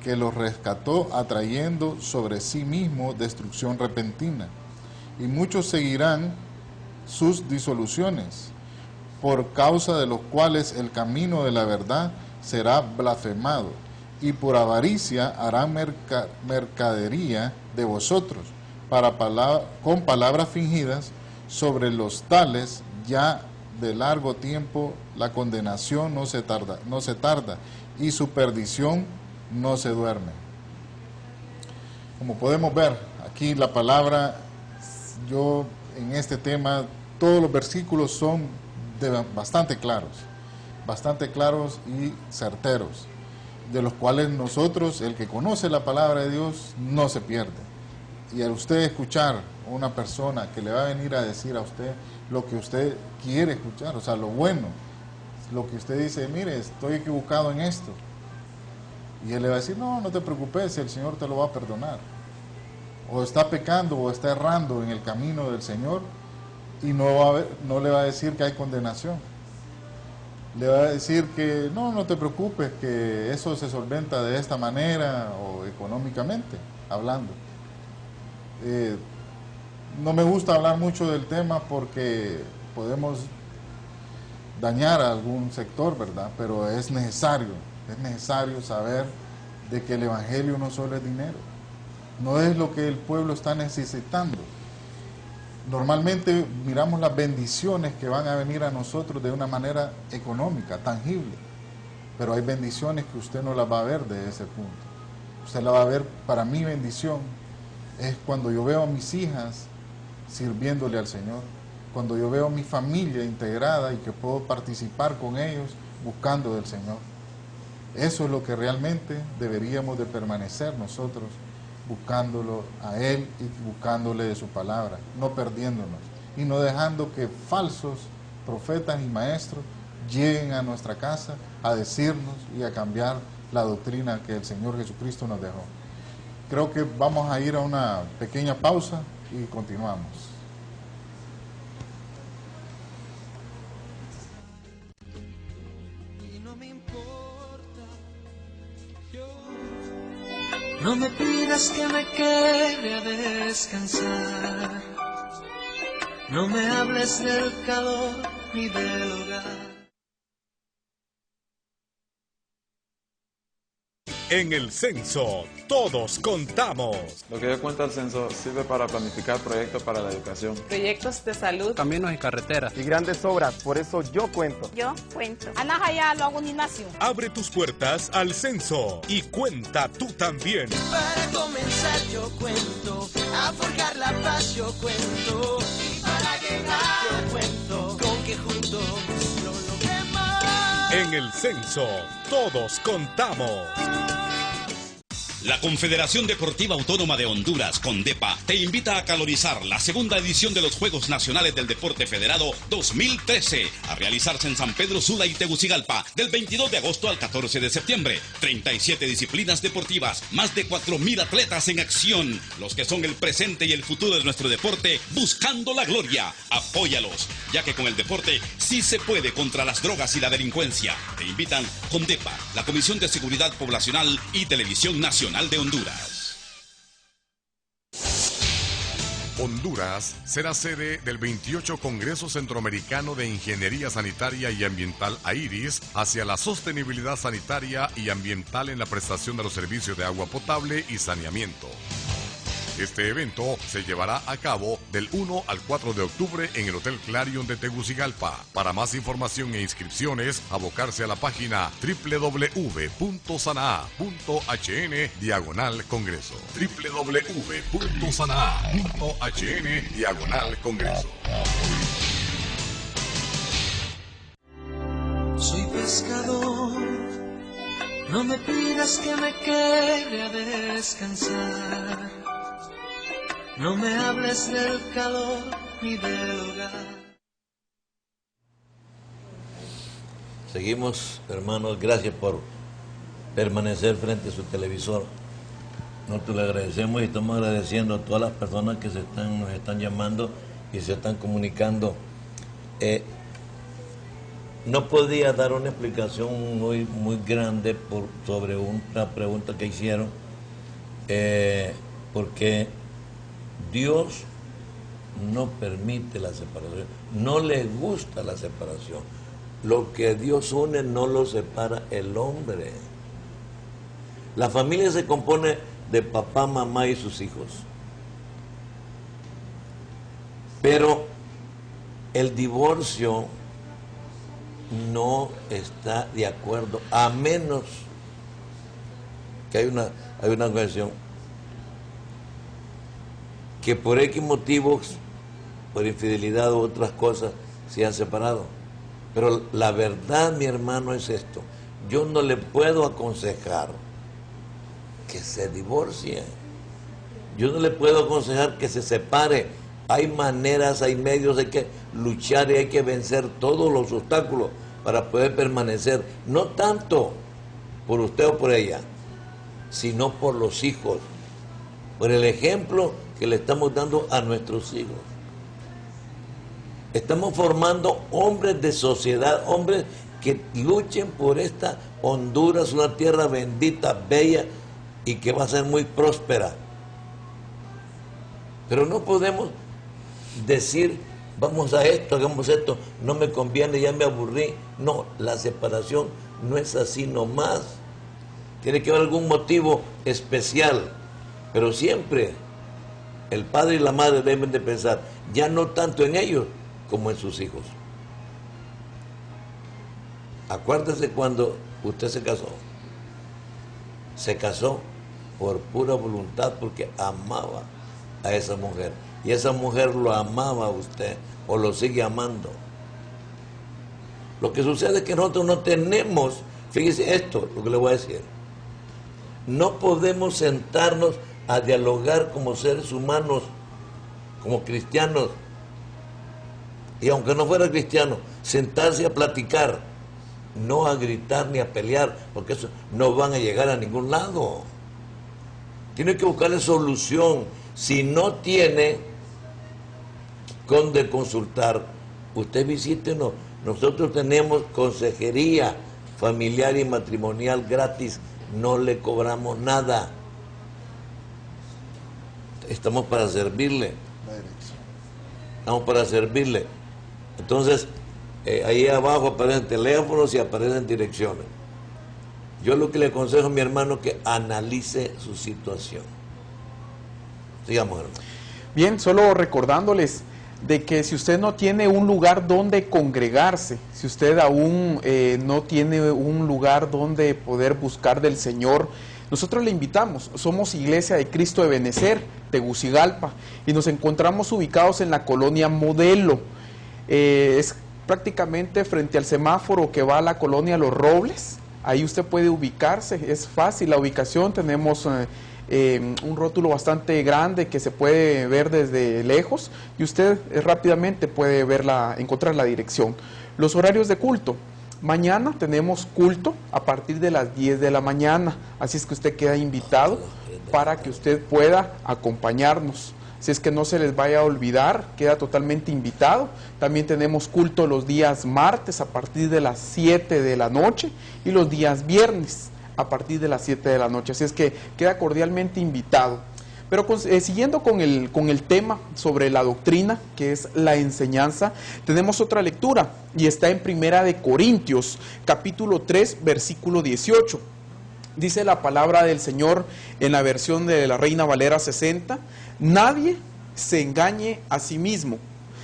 que los rescató, atrayendo sobre sí mismo destrucción repentina. Y muchos seguirán sus disoluciones, por causa de los cuales el camino de la verdad será blasfemado, y por avaricia harán mercadería de vosotros, con palabras fingidas. Sobre los tales ya de largo tiempo la condenación no se tarda, y su perdición no se duerme. Como podemos ver, aquí la palabra, yo en este tema, todos los versículos son bastante claros y certeros, de los cuales nosotros, el que conoce la palabra de Dios, no se pierde. Y al usted escuchar a una persona que le va a venir a decir a usted lo que usted quiere escuchar, o sea, lo bueno, lo que usted dice, mire, estoy equivocado en esto, y él le va a decir, no, no te preocupes, el Señor te lo va a perdonar. O está pecando o está errando en el camino del Señor, y no le va a decir que hay condenación. Le va a decir que no te preocupes, que eso se solventa de esta manera, o económicamente hablando. No me gusta hablar mucho del tema porque podemos dañar a algún sector, ¿verdad? Pero es necesario saber de que el Evangelio no solo es dinero, no es lo que el pueblo está necesitando. Normalmente miramos las bendiciones que van a venir a nosotros de una manera económica, tangible, pero hay bendiciones que usted no las va a ver de ese punto. Usted la va a ver, para mi bendición es cuando yo veo a mis hijas sirviéndole al Señor, cuando yo veo a mi familia integrada y que puedo participar con ellos buscando del Señor. Eso es lo que realmente deberíamos de permanecer nosotros, buscándolo a Él y buscándole de su palabra, no perdiéndonos y no dejando que falsos profetas y maestros lleguen a nuestra casa a decirnos y a cambiar la doctrina que el Señor Jesucristo nos dejó. Creo que vamos a ir a una pequeña pausa y continuamos. No me pidas que me quede a descansar, no me hables del calor ni del hogar. En el censo, todos contamos. Lo que dio cuenta el censo sirve para planificar proyectos para la educación, proyectos de salud, caminos y carreteras y grandes obras. Por eso yo cuento. Yo cuento. Abre tus puertas al censo y cuenta tú también. Para comenzar yo cuento, a forjar la paz yo cuento, y para llegar yo cuento, con que juntos lo logremos. En el censo, todos contamos. La Confederación Deportiva Autónoma de Honduras, CONDEPA, te invita a calorizar la segunda edición de los Juegos Nacionales del Deporte Federado 2013, a realizarse en San Pedro Sula y Tegucigalpa, del 22 de agosto al 14 de septiembre. 37 disciplinas deportivas, más de 4,000 atletas en acción, los que son el presente y el futuro de nuestro deporte, buscando la gloria. Apóyalos, ya que con el deporte sí se puede contra las drogas y la delincuencia. Te invitan CONDEPA, la Comisión de Seguridad Poblacional y Televisión Nacional de Honduras. Honduras será sede del 28 Congreso Centroamericano de Ingeniería Sanitaria y Ambiental AIRIS hacia la sostenibilidad sanitaria y ambiental en la prestación de los servicios de agua potable y saneamiento. Este evento se llevará a cabo del 1 al 4 de octubre en el Hotel Clarion de Tegucigalpa. Para más información e inscripciones, abocarse a la página www.sanaa.hn/Congreso. www.sanaa.hn/Congreso. Soy pescador, no me pidas que me quede a descansar, no me hables del calor ni del hogar. Seguimos, hermanos, gracias por permanecer frente a su televisor. Nosotros le agradecemos y estamos agradeciendo a todas las personas que nos están llamando y se están comunicando. No podía dar una explicación muy grande sobre una pregunta que hicieron, porque Dios no permite la separación, no le gusta la separación. Lo que Dios une no lo separa el hombre. La familia se compone de papá, mamá y sus hijos. Pero el divorcio no está de acuerdo, a menos que hay una cuestión que por X motivos, por infidelidad u otras cosas, se han separado. Pero la verdad, mi hermano, es esto: yo no le puedo aconsejar que se divorcie, yo no le puedo aconsejar que se separe. Hay maneras, hay medios, hay que luchar y hay que vencer todos los obstáculos para poder permanecer, no tanto por usted o por ella, sino por los hijos, por el ejemplo que le estamos dando a nuestros hijos. Estamos formando hombres de sociedad, hombres que luchen por esta Honduras, una tierra bendita, bella y que va a ser muy próspera. Pero no podemos decir, vamos a esto, hagamos esto, no me conviene, ya me aburrí. No, la separación no es así nomás. Tiene que haber algún motivo especial. Pero siempre el padre y la madre deben de pensar, ya no tanto en ellos como en sus hijos. Acuérdese cuando usted se casó por pura voluntad, porque amaba a esa mujer. Y esa mujer lo amaba a usted, o lo sigue amando. Lo que sucede es que nosotros no tenemos, fíjese esto, lo que le voy a decir. No podemos sentarnos a dialogar como seres humanos, como cristianos. Y aunque no fuera cristiano, sentarse a platicar, no a gritar ni a pelear, porque eso no van a llegar a ningún lado. Tiene que buscarle solución. Si no tiene de consultar, usted visítenos. Nosotros tenemos consejería familiar y matrimonial gratis, no le cobramos nada. Estamos para servirle. Estamos para servirle. Entonces, ahí abajo aparecen teléfonos y aparecen direcciones. Yo lo que le aconsejo a mi hermano es que analice su situación. Sigamos, hermano. Bien, solo recordándoles de que si usted no tiene un lugar donde congregarse, si usted aún no tiene un lugar donde poder buscar del Señor, nosotros le invitamos. Somos Iglesia de Cristo de Benecer, Tegucigalpa, y nos encontramos ubicados en la colonia Modelo. Es prácticamente frente al semáforo que va a la colonia Los Robles. Ahí usted puede ubicarse, es fácil la ubicación. Tenemos un rótulo bastante grande que se puede ver desde lejos y usted rápidamente puede encontrar la dirección. Los horarios de culto: mañana tenemos culto a partir de las 10 de la mañana, así es que usted queda invitado para que usted pueda acompañarnos. Si es que no se les vaya a olvidar, queda totalmente invitado. También tenemos culto los días martes a partir de las 7 de la noche y los días viernes a partir de las 7 de la noche. Así es que queda cordialmente invitado. Pero siguiendo con el tema sobre la doctrina, que es la enseñanza, tenemos otra lectura y está en Primera de Corintios, capítulo 3, versículo 18. Dice la palabra del Señor en la versión de la Reina Valera 60, nadie se engañe a sí mismo.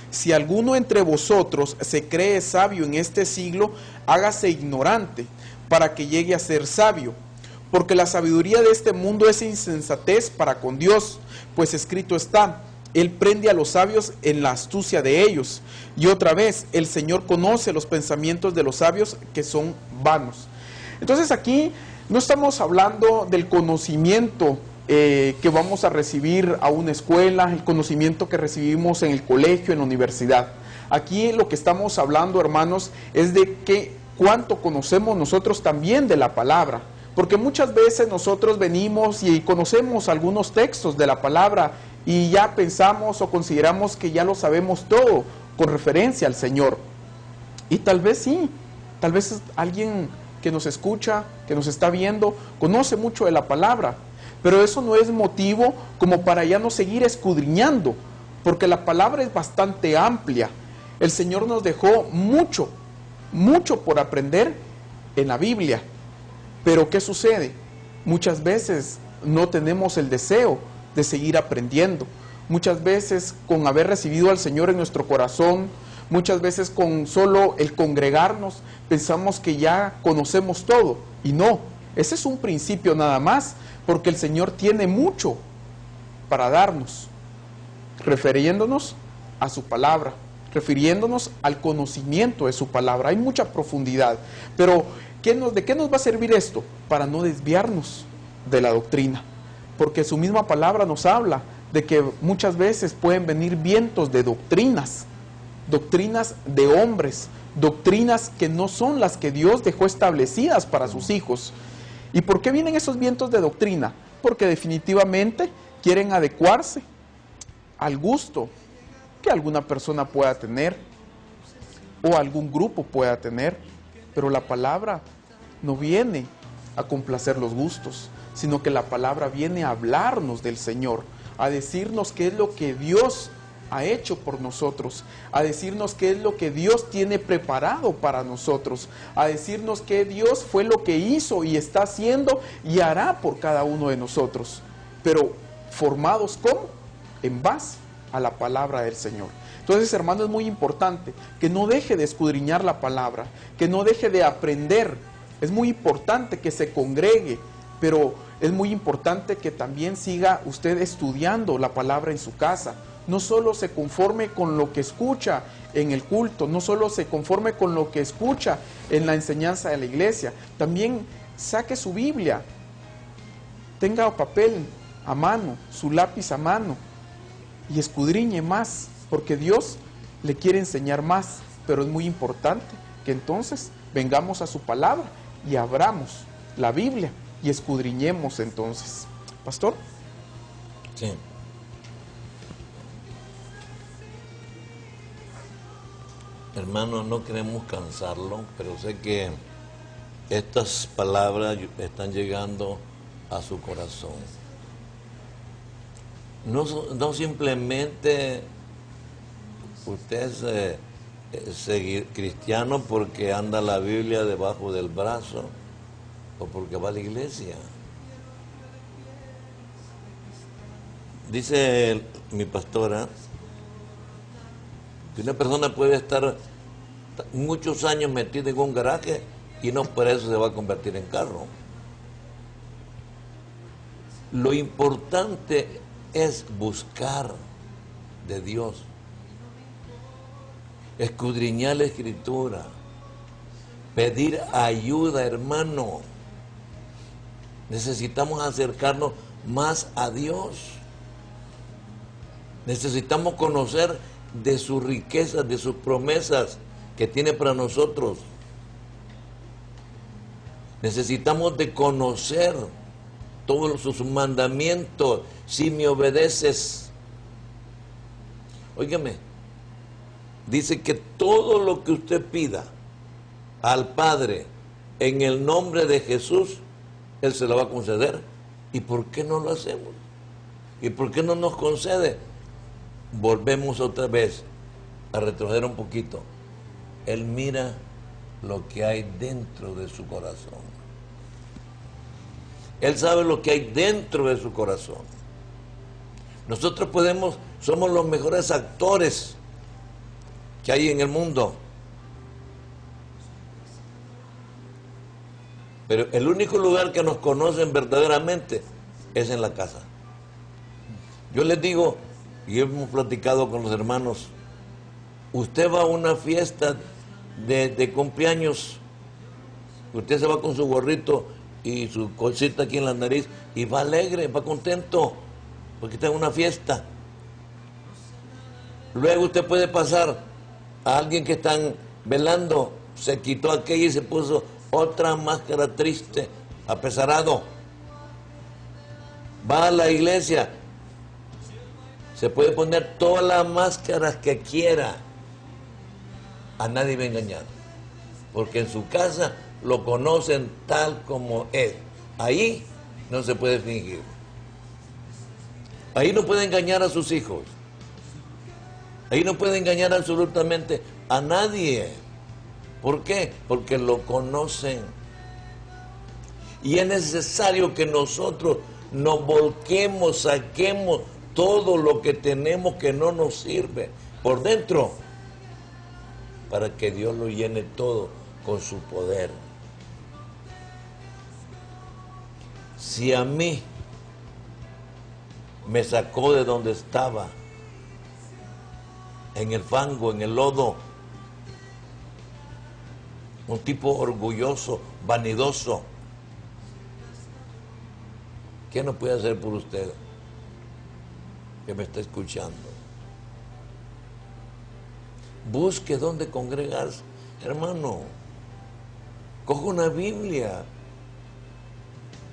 Si alguno entre vosotros se cree sabio en este siglo, hágase ignorante, para que llegue a ser sabio. Porque la sabiduría de este mundo es insensatez para con Dios, pues escrito está, Él prende a los sabios en la astucia de ellos. Y otra vez, el Señor conoce los pensamientos de los sabios que son vanos. Entonces aquí no estamos hablando del conocimiento que vamos a recibir a una escuela, el conocimiento que recibimos en el colegio, en la universidad. Aquí lo que estamos hablando, hermanos, es de que cuánto conocemos nosotros también de la palabra. Porque muchas veces nosotros venimos y conocemos algunos textos de la palabra y ya pensamos o consideramos que ya lo sabemos todo con referencia al Señor. Y tal vez sí, tal vez alguien que nos escucha, que nos está viendo, conoce mucho de la palabra, pero eso no es motivo como para ya no seguir escudriñando, porque la palabra es bastante amplia. El Señor nos dejó mucho, mucho por aprender en la Biblia. Pero ¿qué sucede? Muchas veces no tenemos el deseo de seguir aprendiendo. Muchas veces con haber recibido al Señor en nuestro corazón, muchas veces con solo el congregarnos, pensamos que ya conocemos todo. Y no, ese es un principio nada más, porque el Señor tiene mucho para darnos, refiriéndonos a su palabra, refiriéndonos al conocimiento de su palabra. Hay mucha profundidad, pero ¿de qué nos va a servir esto? Para no desviarnos de la doctrina, porque su misma palabra nos habla de que muchas veces pueden venir vientos de doctrinas de hombres, doctrinas que no son las que Dios dejó establecidas para sus hijos. ¿Y por qué vienen esos vientos de doctrina? Porque definitivamente quieren adecuarse al gusto que alguna persona pueda tener o algún grupo pueda tener. Pero la palabra no viene a complacer los gustos, sino que la palabra viene a hablarnos del Señor, a decirnos qué es lo que Dios ha hecho por nosotros, a decirnos qué es lo que Dios tiene preparado para nosotros, a decirnos que Dios fue lo que hizo y está haciendo y hará por cada uno de nosotros. Pero formados ¿cómo? En base a la palabra del Señor. Entonces, hermano, es muy importante que no deje de escudriñar la palabra, que no deje de aprender. Es muy importante que se congregue, pero es muy importante que también siga usted estudiando la palabra en su casa. No solo se conforme con lo que escucha en el culto, no solo se conforme con lo que escucha en la enseñanza de la iglesia. También saque su Biblia, tenga papel a mano, su lápiz a mano y escudriñe más, porque Dios le quiere enseñar más, pero es muy importante que entonces vengamos a su palabra y abramos la Biblia y escudriñemos entonces. ¿Pastor? Sí. Hermano, no queremos cansarlo, pero sé que estas palabras están llegando a su corazón. No simplemente usted es cristiano porque anda la Biblia debajo del brazo o porque va a la iglesia. Dice mi pastora que una persona puede estar muchos años metida en un garaje y no por eso se va a convertir en carro. Lo importante es buscar de Dios, escudriñar la Escritura, pedir ayuda, hermano. Necesitamos acercarnos más a Dios. Necesitamos conocer de sus riquezas, de sus promesas que tiene para nosotros. Necesitamos de conocer todos sus mandamientos. Si me obedeces, óigame, dice que todo lo que usted pida al Padre en el nombre de Jesús, Él se lo va a conceder. ¿Y por qué no lo hacemos? ¿Y por qué no nos concede? Volvemos otra vez a retroceder un poquito. Él mira lo que hay dentro de su corazón. Él sabe lo que hay dentro de su corazón. Nosotros somos los mejores actores que hay en el mundo. Pero el único lugar que nos conocen verdaderamente es en la casa. Yo les digo, y hemos platicado con los hermanos, usted va a una fiesta de cumpleaños, usted se va con su gorrito y su cosita aquí en la nariz y va alegre, va contento, porque está en una fiesta. Luego usted puede pasar a alguien que están velando, se quitó aquella y se puso otra máscara triste, apesarado. Va a la iglesia, se puede poner todas las máscaras que quiera, a nadie va a engañar, porque en su casa lo conocen tal como es. Ahí no se puede fingir. Ahí no puede engañar a sus hijos. Ahí no puede engañar absolutamente a nadie. ¿Por qué? Porque lo conocen. Y es necesario que nosotros nos volquemos, saquemos todo lo que tenemos que no nos sirve por dentro, para que Dios lo llene todo con su poder. Si a mí me sacó de donde estaba, en el fango, en el lodo, un tipo orgulloso, vanidoso, ¿qué no puede hacer por usted que me está escuchando? Busque dónde congregarse, hermano. Coja una Biblia,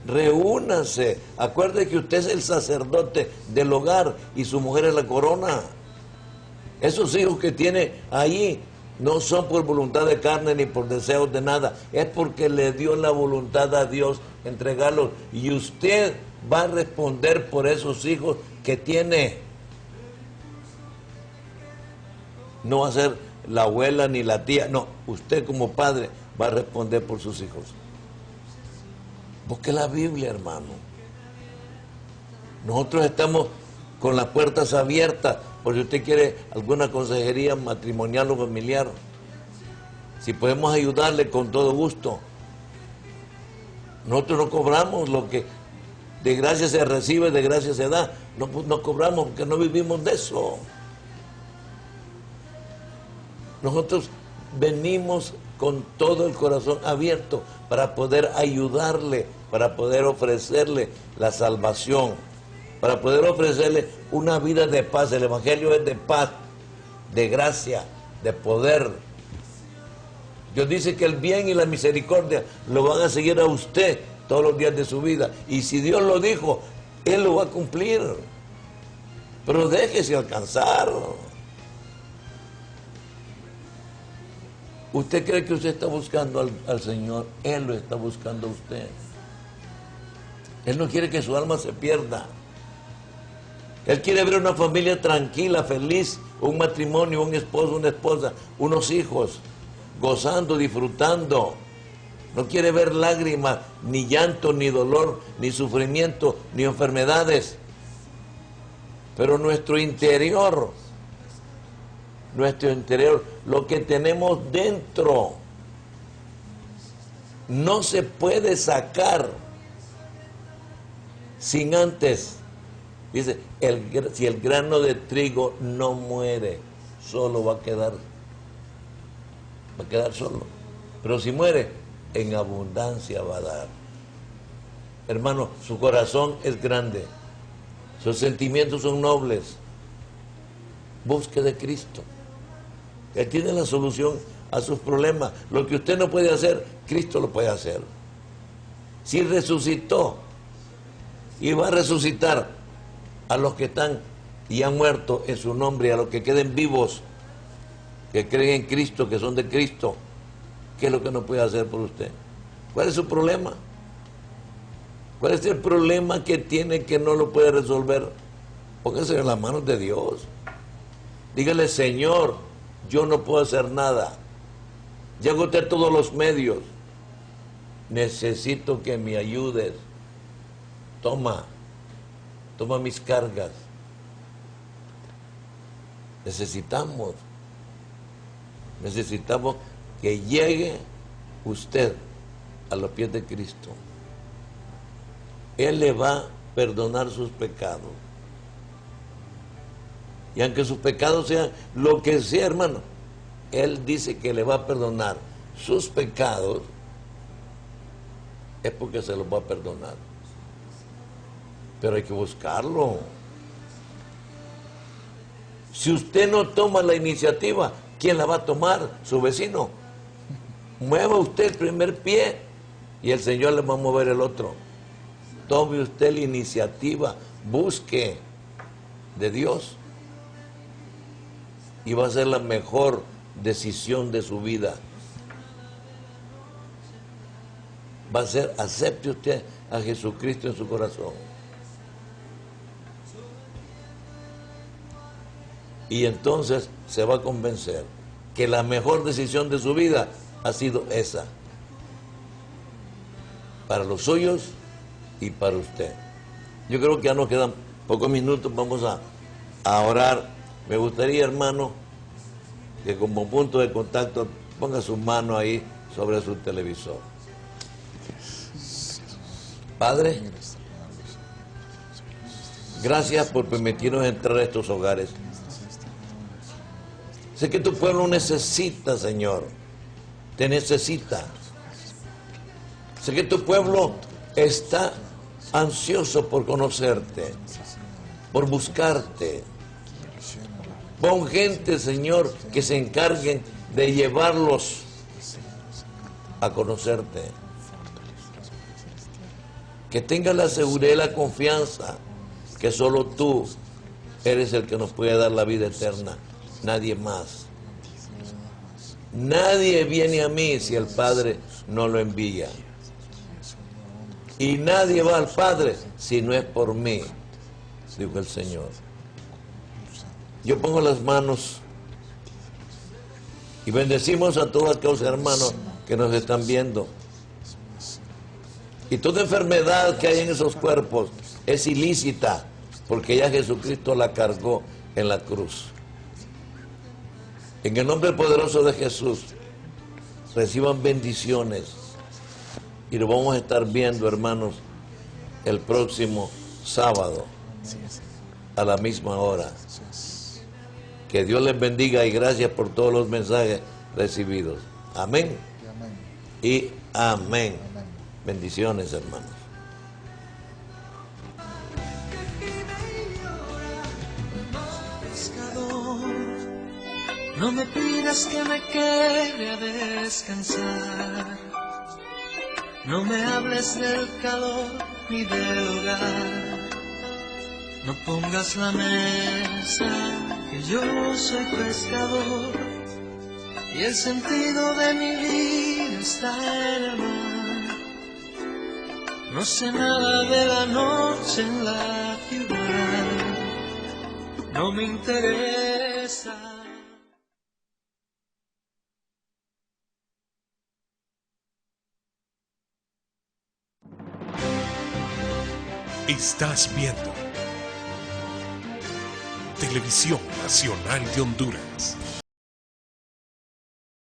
reúnase. Acuerde que usted es el sacerdote del hogar y su mujer es la corona. Esos hijos que tiene ahí no son por voluntad de carne ni por deseos de nada, es porque le dio la voluntad a Dios entregarlos, y usted va a responder por esos hijos que tiene. No va a ser la abuela ni la tía, no, usted como padre va a responder por sus hijos. Busque la Biblia, hermano. Nosotros estamos con las puertas abiertas, por si usted quiere alguna consejería matrimonial o familiar. Si podemos ayudarle, con todo gusto. Nosotros no cobramos lo que de gracia se recibe, de gracia se da. No cobramos porque no vivimos de eso. Nosotros venimos con todo el corazón abierto para poder ayudarle, para poder ofrecerle la salvación, para poder ofrecerle una vida de paz. El Evangelio es de paz, de gracia, de poder. Dios dice que el bien y la misericordia lo van a seguir a usted todos los días de su vida. Y si Dios lo dijo, Él lo va a cumplir. Pero déjese alcanzar. ¿Usted cree que usted está buscando al Señor? Él lo está buscando a usted. Él no quiere que su alma se pierda. Él quiere ver una familia tranquila, feliz, un matrimonio, un esposo, una esposa, unos hijos, gozando, disfrutando. No quiere ver lágrimas, ni llanto, ni dolor, ni sufrimiento, ni enfermedades. Pero nuestro interior, lo que tenemos dentro, no se puede sacar sin antes. Dice, si el grano de trigo no muere, solo va a quedar solo. Pero si muere, en abundancia va a dar. Hermano, su corazón es grande, sus sentimientos son nobles. Busque de Cristo. Él tiene la solución a sus problemas. Lo que usted no puede hacer, Cristo lo puede hacer. Si resucitó y va a resucitar a los que están y han muerto en su nombre, a los que queden vivos, que creen en Cristo, que son de Cristo, ¿qué es lo que no puede hacer por usted? ¿Cuál es su problema? ¿Cuál es el problema que tiene que no lo puede resolver? Póngase en las manos de Dios. Dígale, Señor, yo no puedo hacer nada. Ya agoté todos los medios. Necesito que me ayudes. toma mis cargas. Necesitamos que llegue usted a los pies de Cristo. Él le va a perdonar sus pecados. Y aunque sus pecados sean lo que sea, hermano, Él dice que le va a perdonar sus pecados, es porque se los va a perdonar. Pero hay que buscarlo. Si usted no toma la iniciativa, ¿quién la va a tomar? Su vecino. Mueva usted el primer pie y el Señor le va a mover el otro. Tome usted la iniciativa, busque de Dios y va a ser la mejor decisión de su vida. Va a ser, acepte usted a Jesucristo en su corazón. Y entonces se va a convencer que la mejor decisión de su vida ha sido esa. Para los suyos y para usted. Yo creo que ya nos quedan pocos minutos, vamos a orar. Me gustaría, hermano, que como punto de contacto ponga su mano ahí sobre su televisor. Padre, gracias por permitirnos entrar a estos hogares. Sé que tu pueblo necesita, Señor, te necesita. Sé que tu pueblo está ansioso por conocerte, por buscarte. Pon gente, Señor, que se encarguen de llevarlos a conocerte. Que tengan la seguridad y la confianza que solo tú eres el que nos puede dar la vida eterna. Nadie más. Nadie viene a mí si el Padre no lo envía. Y nadie va al Padre si no es por mí, dijo el Señor. Yo pongo las manos y bendecimos a todos aquellos hermanos que nos están viendo. Y toda enfermedad que hay en esos cuerpos es ilícita, porque ya Jesucristo la cargó en la cruz. En el nombre poderoso de Jesús, reciban bendiciones. Y lo vamos a estar viendo, hermanos, el próximo sábado, a la misma hora. Que Dios les bendiga y gracias por todos los mensajes recibidos. Amén. Y amén. Bendiciones, hermanos. No me pidas que me quede a descansar. No me hables del calor ni del hogar. No pongas la mesa, que yo soy pescador. Y el sentido de mi vida está en el mar. No sé nada de la noche en la ciudad. No me interesa. Estás viendo Televisión Nacional de Honduras.